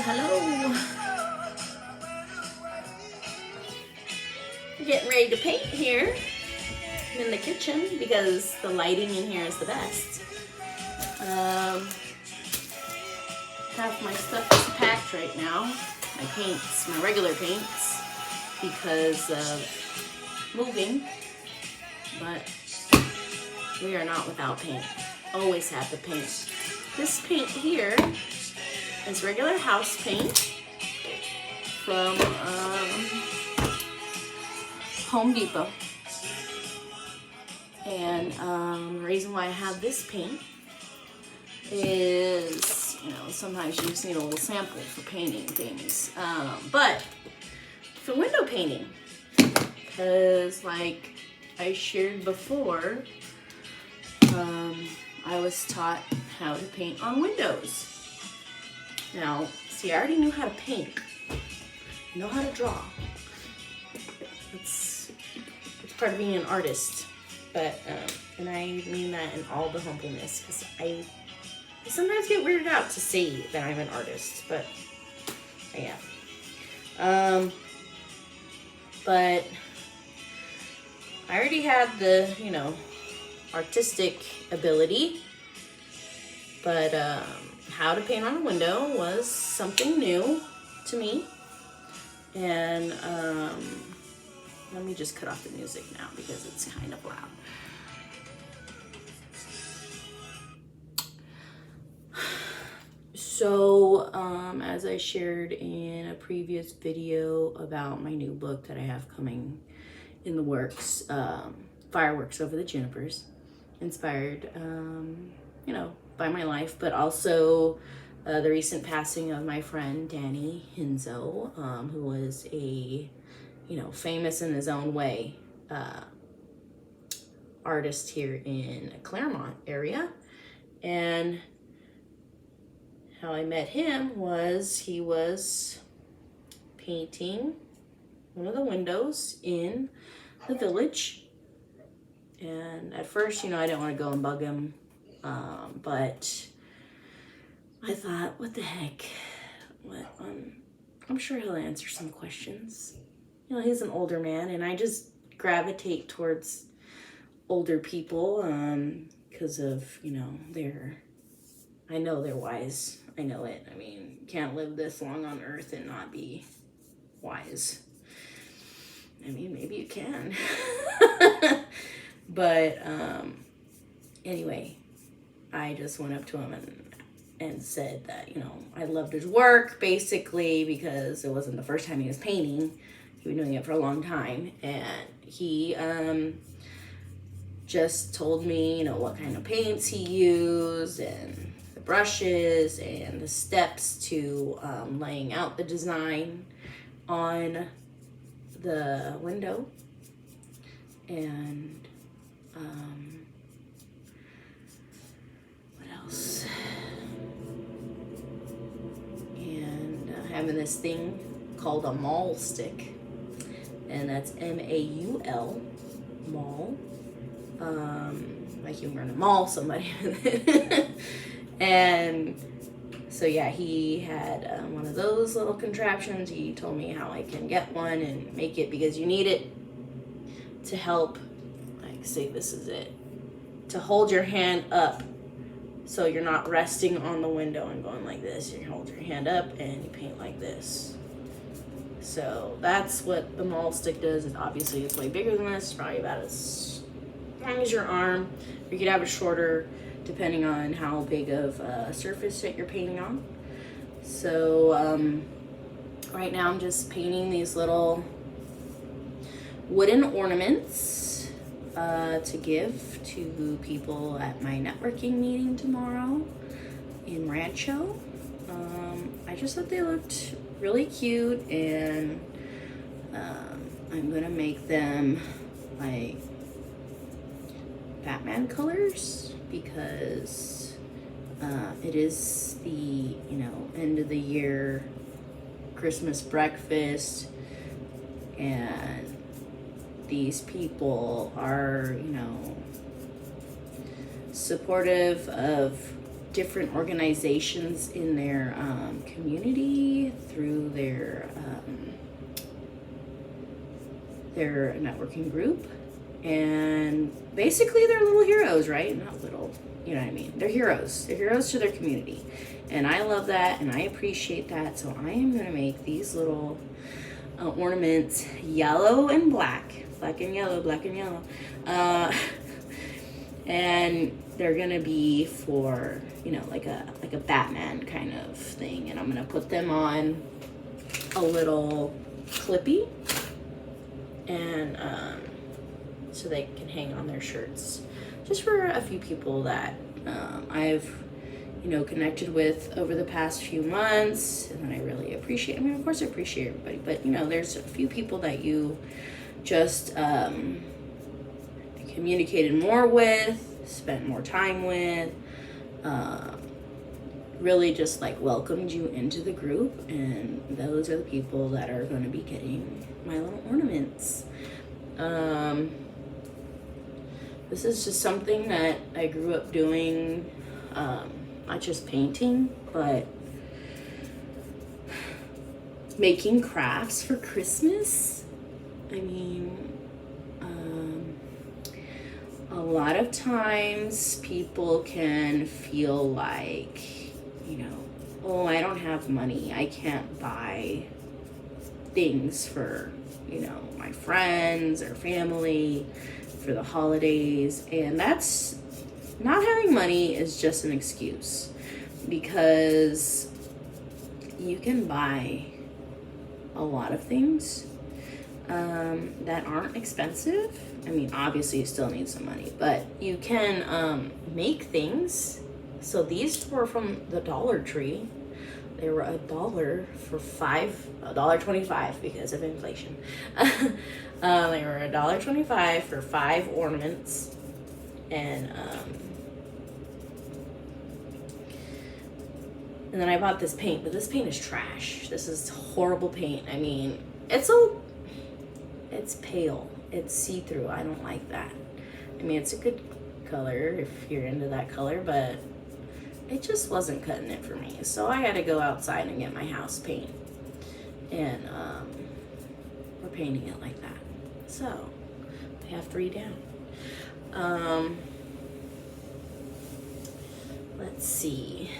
Hello. Getting ready to paint here. I'm in the kitchen because the lighting in here is the best. Half my stuff is packed right now. My paints, my regular paints, because of moving. But we are not without paint. Always have the paint. This paint here is regular house paint from Home Depot. And the reason why I have this paint is, sometimes you just need a little sample for painting things. But for window painting, because like I shared before, I was taught how to paint on windows. Now, see, I already knew how to paint. I know how to draw. It's part of being an artist. But, and I mean that in all the humbleness, because I sometimes get weirded out to say that I'm an artist, but I am. But I already had the, artistic ability, but how to paint on a window was something new to me. And let me just cut off the music now because it's kind of loud. So, as I shared in a previous video about my new book that I have coming in the works, Fireworks Over the Junipers, inspired, by my life, but also the recent passing of my friend Danny Hinzo, who was a, famous in his own way artist here in Claremont area. And how I met him was he was painting one of the windows in the village. And at first, I didn't want to go and bug him, but I thought, what the heck? I'm sure he'll answer some questions. He's an older man, and I just gravitate towards older people because of, I know they're wise. I know it. I mean, you can't live this long on earth and not be wise. I mean, maybe you can. But anyway, I just went up to him and said that, I loved his work, basically, because it wasn't the first time he was painting. He'd been doing it for a long time. And he just told me, what kind of paints he used and the brushes and the steps to laying out the design on the window. And what else? And having this thing called a maul stick, and that's M-A-U-L, maul. Like you were gonna maul somebody. And so yeah, he had one of those little contraptions. He told me how I can get one and make it, because you need it to help, like, say this is it, to hold your hand up so you're not resting on the window and going like this. You hold your hand up and you paint like this. So that's what the maul stick does. And obviously it's way bigger than this. It's probably about as long as your arm. You could have it shorter depending on how big of a surface that you're painting on. So right now I'm just painting these little wooden ornaments to give to people at my networking meeting tomorrow in Rancho. I just thought they looked really cute, and I'm gonna make them like Batman colors, because it is the end of the year Christmas breakfast, and these people are supportive of different organizations in their community through their networking group. And basically they're little heroes, right? Not little, you know what I mean? They're heroes. They're heroes to their community. And I love that and I appreciate that. So I am going to make these little ornaments, yellow and black. Black and yellow, black and yellow. And they're going to be for, you know, like a Batman kind of thing. And I'm going to put them on a little clippy. And so they can hang on their shirts, just for a few people that I've, you know, connected with over the past few months, and I really appreciate. I mean, of course, I appreciate everybody, but you know, there's a few people that you just communicated more with, spent more time with, really just like welcomed you into the group, and those are the people that are going to be getting my little ornaments. This is just something that I grew up doing, not just painting, but making crafts for Christmas. I mean, a lot of times people can feel like, you know, oh, I don't have money, I can't buy things for, you know, my friends or family for the holidays. And that's, not having money is just an excuse, because you can buy a lot of things that aren't expensive. I mean, obviously you still need some money, but you can make things. So these were from the Dollar Tree. They were $1 for $1.25 because of inflation. They were $1.25 for 5 ornaments, and then I bought this paint, but this paint is trash. This is horrible paint. I mean, it's pale. It's see-through. I don't like that. I mean, it's a good color if you're into that color, but it just wasn't cutting it for me. So I had to go outside and get my house paint. And we're painting it like that. So we have 3 down. Let's see.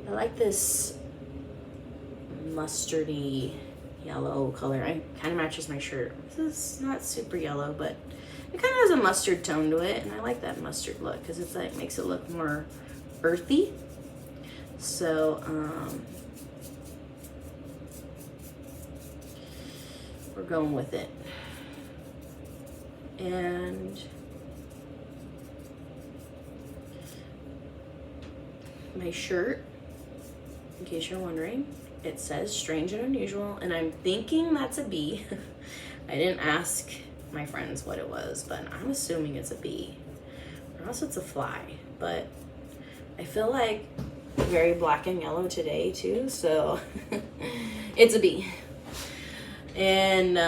I like this mustardy yellow color. It kind of matches my shirt. This is not super yellow, but it kind of has a mustard tone to it, and I like that mustard look because it's like makes it look more earthy. So we're going with it. And my shirt, in case you're wondering, it says strange and unusual, and I'm thinking that's a B. I didn't ask my friends what it was, but I'm assuming it's a B, or else it's a fly. But I feel like very black and yellow today too, so it's a B. And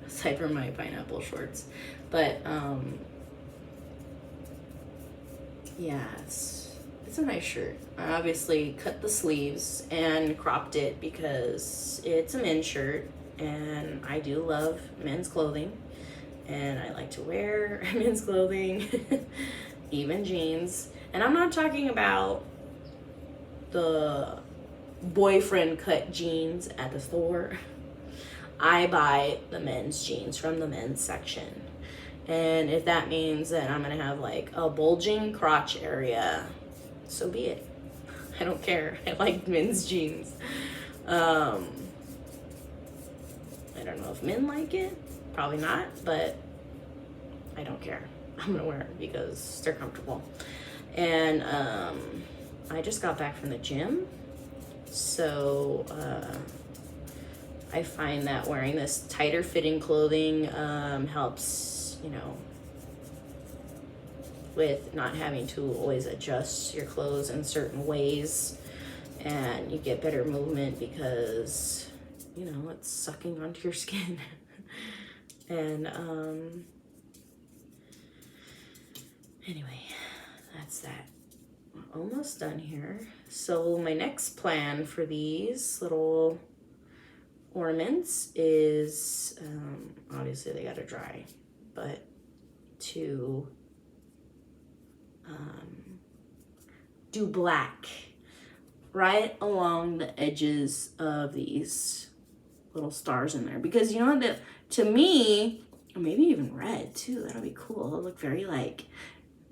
aside from my pineapple shorts, but yeah, it's a nice shirt. I obviously cut the sleeves and cropped it because it's a men's shirt, and I do love men's clothing, and I like to wear men's clothing, even jeans. And I'm not talking about the boyfriend cut jeans at the store. I buy the men's jeans from the men's section. And if that means that I'm gonna have like a bulging crotch area, so be it. I don't care. I like men's jeans. I don't know if men like it. Probably not, but I don't care. I'm gonna wear it because they're comfortable. And I just got back from the gym, so I find that wearing this tighter fitting clothing helps, you know, with not having to always adjust your clothes in certain ways, and you get better movement because, you know, it's sucking onto your skin. And anyway, that's that. almost done here. So my next plan for these little ornaments is, obviously they gotta dry, but to do black right along the edges of these little stars in there, because you know that to me, or maybe even red too, that'll be cool. It'll look very like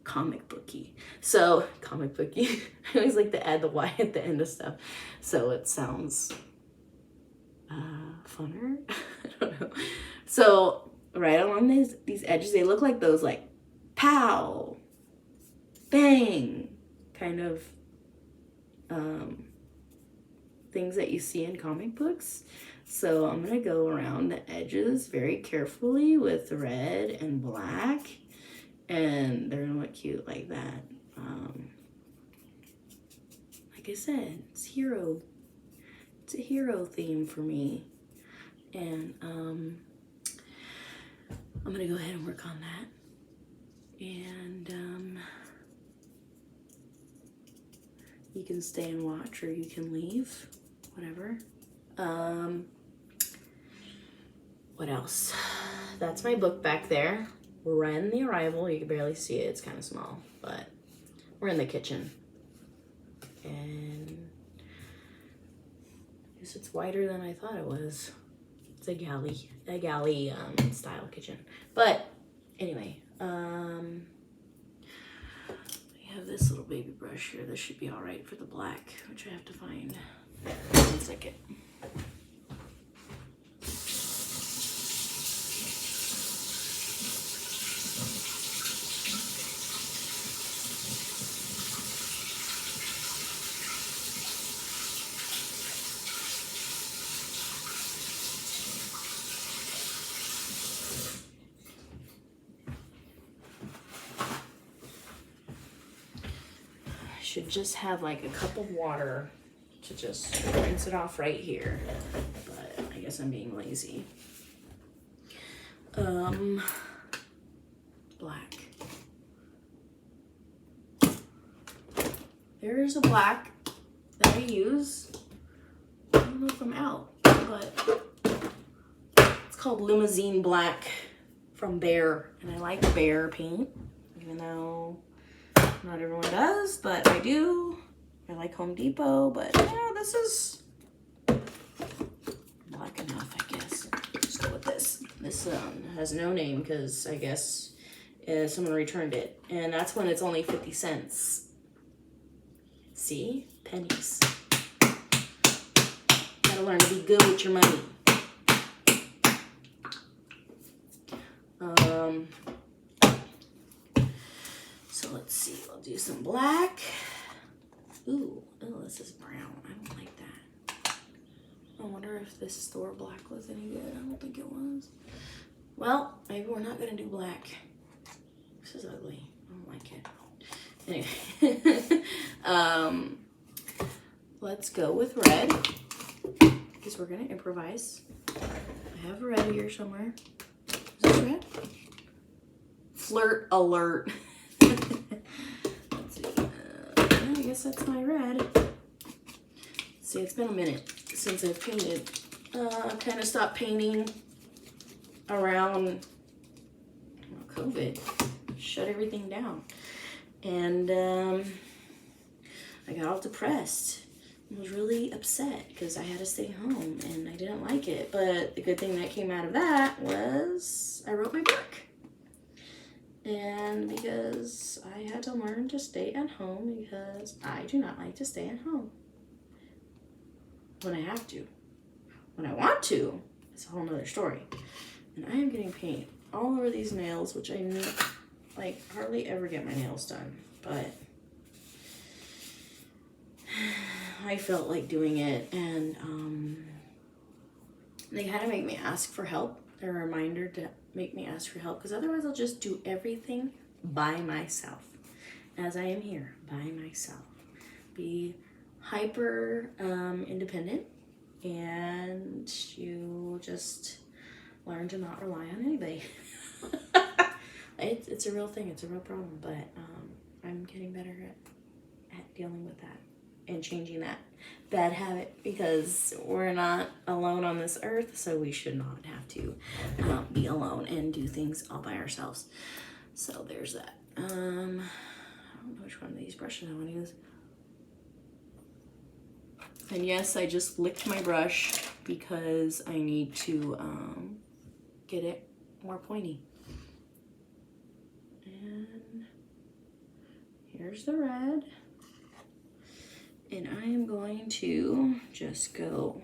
comic booky. So comic booky. I always like to add the Y at the end of stuff, so it sounds funner. I don't know. So right along these edges, they look like those like pow, bang kind of things that you see in comic books. So I'm gonna go around the edges very carefully with red and black, and they're gonna look cute like that. Like I said, it's a hero theme for me, and I'm gonna go ahead and work on that, and you can stay and watch, or you can leave, whatever. What else? That's my book back there. Ren the Arrival. You can barely see it. It's kind of small, but we're in the kitchen. And I guess it's wider than I thought it was. It's a galley style kitchen. But anyway, I have this little baby brush here. This should be all right for the black, which I have to find. 1 second. Should just have like a cup of water to just rinse it off right here, but I guess I'm being lazy. Black. There's a black that I use. I don't know if I'm out, but it's called Limousine Black from Bear, and I like Bear paint, even though not everyone does, but I do. I like Home Depot, but yeah, this is black enough, I guess. Just go with this. This has no name because I guess someone returned it, and that's when it's only 50 cents. See? Pennies. Gotta learn to be good with your money. So let's see, I'll do some black. Ooh, this is brown. I don't like that. I wonder if this store black was any good. I don't think it was. Well, maybe we're not gonna do black. This is ugly. I don't like it. Anyway, let's go with red because we're gonna improvise. I have red here somewhere. Is this red? Flirt alert. Let's see. Yeah, I guess that's my red. See, it's been a minute since I've painted. I kind of stopped painting around COVID. Shut everything down. And I got all depressed. I was really upset because I had to stay home and I didn't like it. But the good thing that came out of that was I wrote my book. And because I had to learn to stay at home because I do not like to stay at home. When I have to. When I want to, it's a whole nother story. And I am getting paint all over these nails, which I like hardly ever get my nails done. But I felt like doing it, and they kind of make me ask for help. They're a reminder to make me ask for help, because otherwise I'll just do everything by myself, as I am here, by myself. Be hyper independent, and you just learn to not rely on anybody. It's a real thing. It's a real problem, but I'm getting better at dealing with that and changing that bad habit, because we're not alone on this earth, so we should not have to be alone and do things all by ourselves. So there's that. I don't know which one of these brushes I want to use. And yes, I just licked my brush because I need to get it more pointy. And here's the red. And I am going to just go,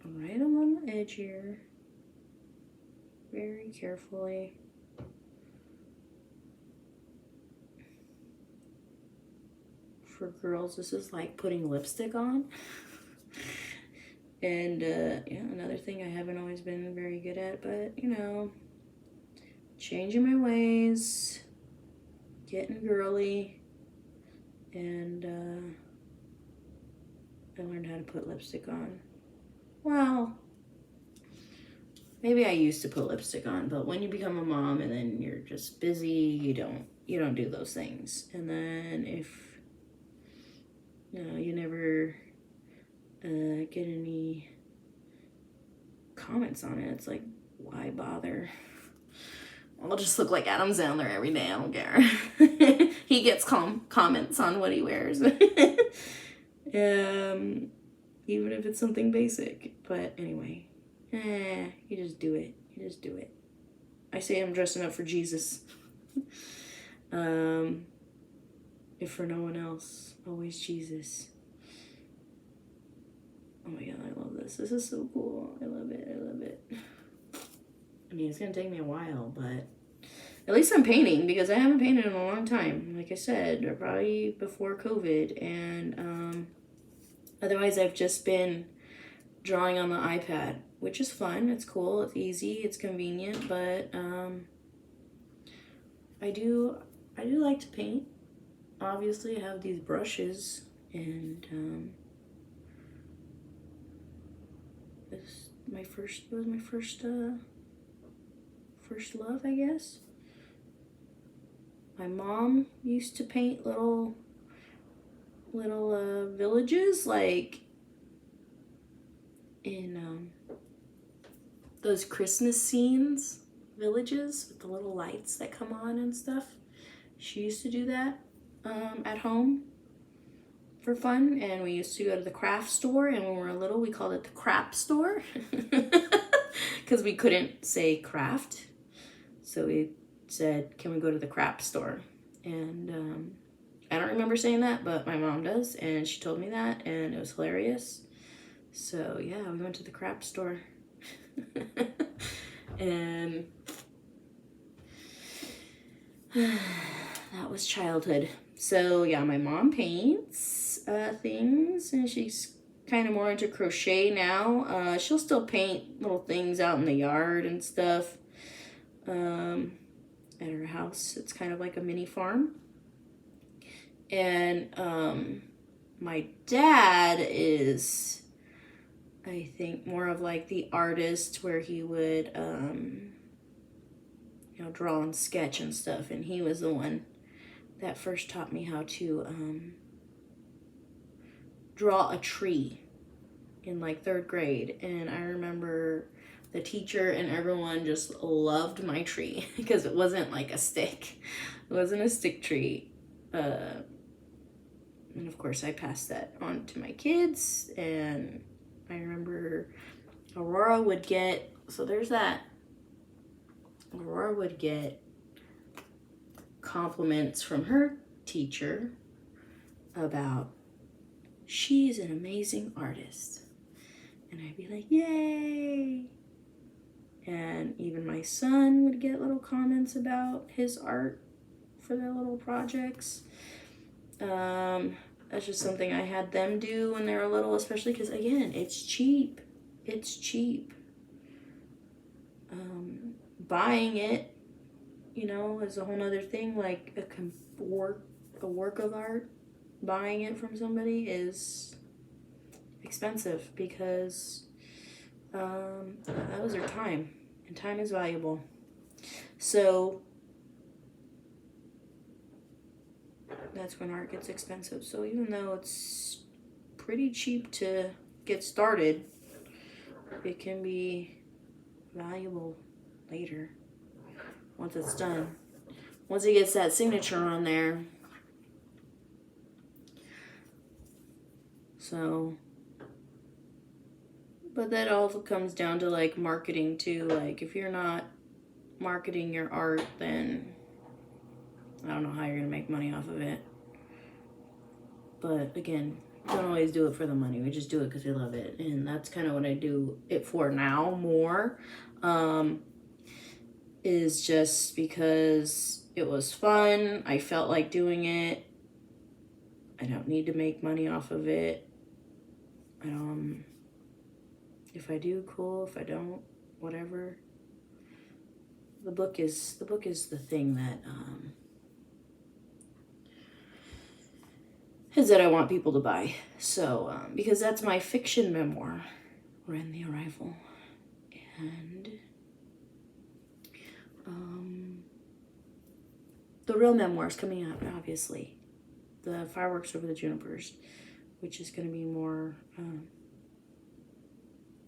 right along the edge here, very carefully. For girls, this is like putting lipstick on. And yeah, another thing I haven't always been very good at, but you know, changing my ways, getting girly. And I learned how to put lipstick on. Well, maybe I used to put lipstick on, but when you become a mom and then you're just busy, you don't do those things. And then if you never get any comments on it, it's like, why bother? I'll just look like Adam Sandler every day. I don't care. He gets comments on what he wears. Even if it's something basic. But anyway, you just do it. You just do it. I say I'm dressing up for Jesus. If for no one else, always Jesus. Oh my God, I love this. This is so cool. I love it. I love it. I mean, it's going to take me a while, but at least I'm painting, because I haven't painted in a long time. Like I said, probably before COVID. And otherwise, I've just been drawing on the iPad, which is fun. It's cool. It's easy. It's convenient. But I do like to paint. Obviously, I have these brushes, and this was my first love, I guess. My mom used to paint little villages, like in those Christmas scenes, villages with the little lights that come on and stuff. She used to do that at home for fun, and we used to go to the craft store, and when we were little we called it the crap store because we couldn't say craft, so we said, can we go to the crap store? And I don't remember saying that, but my mom does, and she told me that, and it was hilarious. So yeah, we went to the crap store. And that was childhood. So yeah, my mom paints things, and she's kind of more into crochet now. She'll still paint little things out in the yard and stuff. At her house, it's kind of like a mini farm. And my dad is, I think, more of like the artist, where he would draw and sketch and stuff, and he was the one that first taught me how to draw a tree in like 3rd grade. And I remember the teacher and everyone just loved my tree because it wasn't like a stick. It wasn't a stick tree. And of course I passed that on to my kids. And I remember Aurora would get, so there's that. Aurora would get compliments from her teacher about, she's an amazing artist. And I'd be like, yay. And even my son would get little comments about his art for their little projects. That's just something I had them do when they were little, especially because, again, it's cheap. It's cheap. Buying it, is a whole nother thing. Like a work of art, buying it from somebody is expensive, because that was their time, and time is valuable. So that's when art gets expensive. So even though it's pretty cheap to get started, it can be valuable later once it's done. Once it gets that signature on there. So, but that all comes down to like marketing too. Like if you're not marketing your art, then I don't know how you're gonna make money off of it. But again, don't always do it for the money. We just do it because we love it. And that's kind of what I do it for now more. Is just because it was fun. I felt like doing it. I don't need to make money off of it. If I do, cool. If I don't, whatever. The book is the thing that is that I want people to buy. So because that's my fiction memoir, Ren the Arrival, and the real memoir is coming out, obviously. The Fireworks Over the Junipers, which is going to be more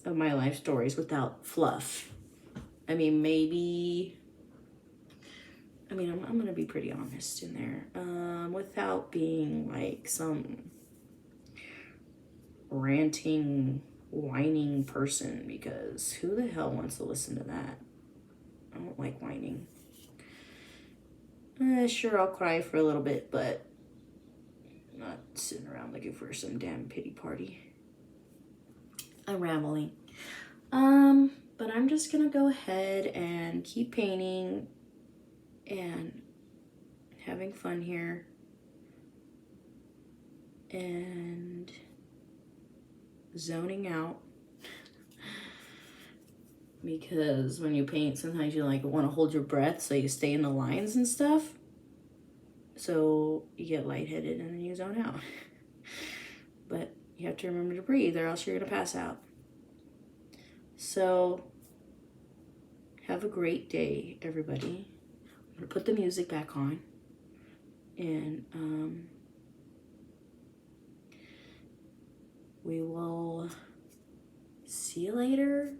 of my life stories without fluff. I mean, maybe... I mean, I'm going to be pretty honest in there. Without being like some ranting, whining person, because who the hell wants to listen to that? I don't like whining. Sure, I'll cry for a little bit, but I'm not sitting around looking for some damn pity party. I'm rambling. But I'm just gonna go ahead and keep painting and having fun here. And zoning out. Because when you paint, sometimes you like want to hold your breath so you stay in the lines and stuff. So you get lightheaded and then you zone out. But you have to remember to breathe or else you're going to pass out. So have a great day, everybody. I'm going to put the music back on. And we will see you later.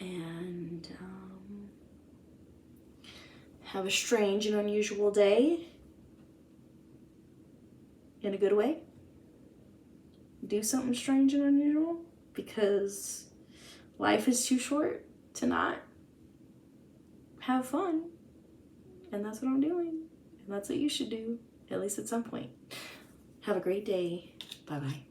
And have a strange and unusual day in a good way. Do something strange and unusual because life is too short to not have fun. And that's what I'm doing. And that's what you should do, at least at some point. Have a great day. Bye-bye.